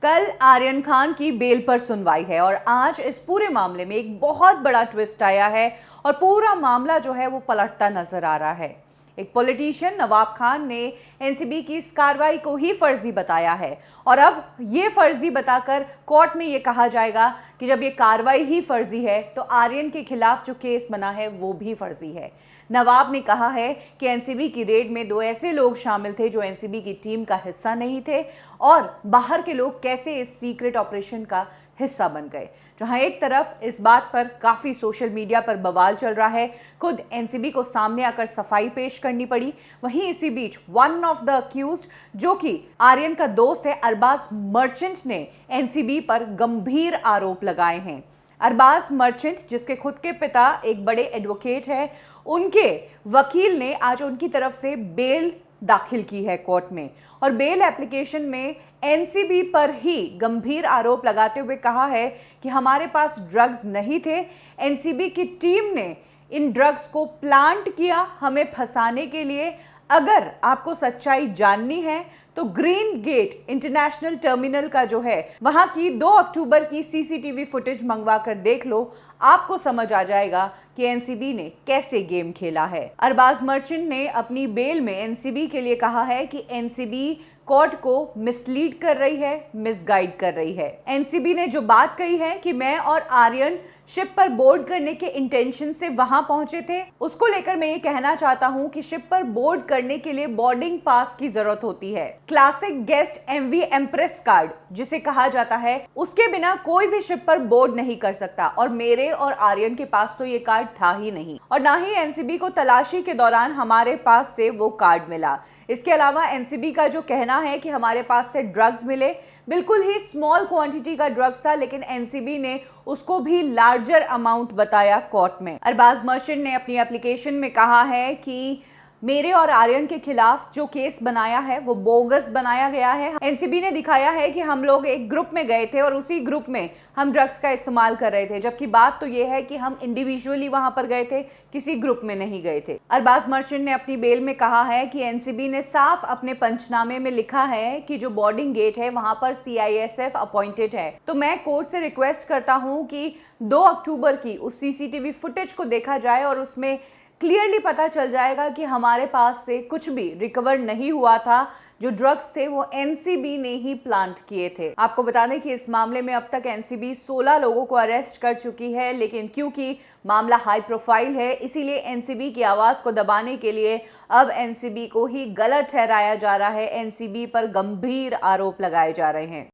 कल आर्यन खान की बेल पर सुनवाई है और आज इस पूरे मामले में एक बहुत बड़ा ट्विस्ट आया है और पूरा मामला जो है वो पलटता नजर आ रहा है। एक पॉलिटिशियन नवाब खान ने एनसीबी की इस कार्रवाई को ही फर्जी बताया है और अब ये फर्जी बताकर कोर्ट में ये कहा जाएगा कि जब ये कार्रवाई ही फर्जी है तो आर्यन के खिलाफ जो केस बना है वो भी फर्जी है। नवाब ने कहा है कि एनसीबी की रेड में 2 ऐसे लोग शामिल थे जो एनसीबी की टीम का हिस्सा नहीं थे और बाहर के लोग कैसे इस सीक्रेट ऑपरेशन का हिस्सा बन गए। जहां एक तरफ इस बात पर काफी सोशल मीडिया पर बवाल चल रहा है, खुद एनसीबी को सामने आकर सफाई पेश करनी पड़ी, वहीं इसी बीच वन ऑफ द अक्यूज्ड जो कि आर्यन का दोस्त है अरबाज मर्चेंट ने एनसीबी पर गंभीर आरोप लगाए हैं। अरबाज मर्चेंट जिसके खुद के पिता एक बड़े एडवोकेट है, उनके वकील ने आज उनकी तरफ से बेल दाखिल की है कोर्ट में और बेल एप्लीकेशन में एनसीबी पर ही गंभीर आरोप लगाते हुए कहा है कि हमारे पास ड्रग्स नहीं थे, एनसीबी की टीम ने इन ड्रग्स को प्लांट किया हमें फंसाने के लिए। अगर आपको सच्चाई जाननी है तो ग्रीन गेट इंटरनेशनल टर्मिनल का जो है वहां की 2 अक्टूबर की सीसीटीवी फुटेज मंगवा कर देख लो, आपको समझ आ जाएगा कि एनसीबी ने कैसे गेम खेला है। अरबाज मर्चेंट ने अपनी बेल में एनसीबी के लिए कहा है कि एनसीबी कोर्ट को मिसलीड कर रही है, मिसगाइड कर रही है। एनसीबी ने जो बात कही है कि मैं और आर्यन शिप पर बोर्ड करने के इंटेंशन से वहां पहुंचे थे, उसको लेकर मैं ये कहना चाहता हूं कि शिप पर बोर्ड करने के लिए बोर्डिंग पास की जरूरत होती है। Classic guest MV empress card जिसे कहा जाता है, उसके बिना कोई भी शिप पर बोर्ड नहीं कर सकता और मेरे और आर्यन के पास तो ये कार्ड था ही नहीं और ना ही एनसीबी को तलाशी के दौरान हमारे पास से वो कार्ड मिला। इसके अलावा एनसीबी का जो कहना है कि हमारे पास से ड्रग्स मिले, बिल्कुल ही स्मॉल क्वांटिटी का ड्रग्स था, लेकिन एनसीबी ने उसको भी लार्जर अमाउंट बताया कोर्ट में। अरबाज मर्चेंट ने अपनी एप्लीकेशन में कहा है कि मेरे और आर्यन के खिलाफ जो केस बनाया है वो बोगस बनाया गया है। एनसीबी ने दिखाया है कि हम लोग एक ग्रुप में गए थे और उसी ग्रुप में हम ड्रग्स का इस्तेमाल कर रहे थे, जबकि बात तो ये है कि हम इंडिविजुअली वहां पर गए थे, किसी ग्रुप में नहीं गए थे। अरबाज मर्चेंट ने अपनी बेल में कहा है कि एनसीबी ने साफ अपने पंचनामे में लिखा है कि जो बोर्डिंग गेट है वहां पर सीआईएसएफ अपॉइंटेड है। तो मैं कोर्ट से रिक्वेस्ट करता हूं कि 2 अक्टूबर की उस सीसीटीवी फुटेज को देखा जाए और उसमें क्लियरली पता चल जाएगा कि हमारे पास से कुछ भी रिकवर नहीं हुआ था। जो ड्रग्स थे वो एनसीबी ने ही प्लांट किए थे। आपको बता दें कि इस मामले में अब तक एनसीबी 16 लोगों को अरेस्ट कर चुकी है, लेकिन क्योंकि मामला हाई प्रोफाइल है इसीलिए एनसीबी की आवाज को दबाने के लिए अब एनसीबी को ही गलत ठहराया जा रहा है, एनसीबी पर गंभीर आरोप लगाए जा रहे हैं।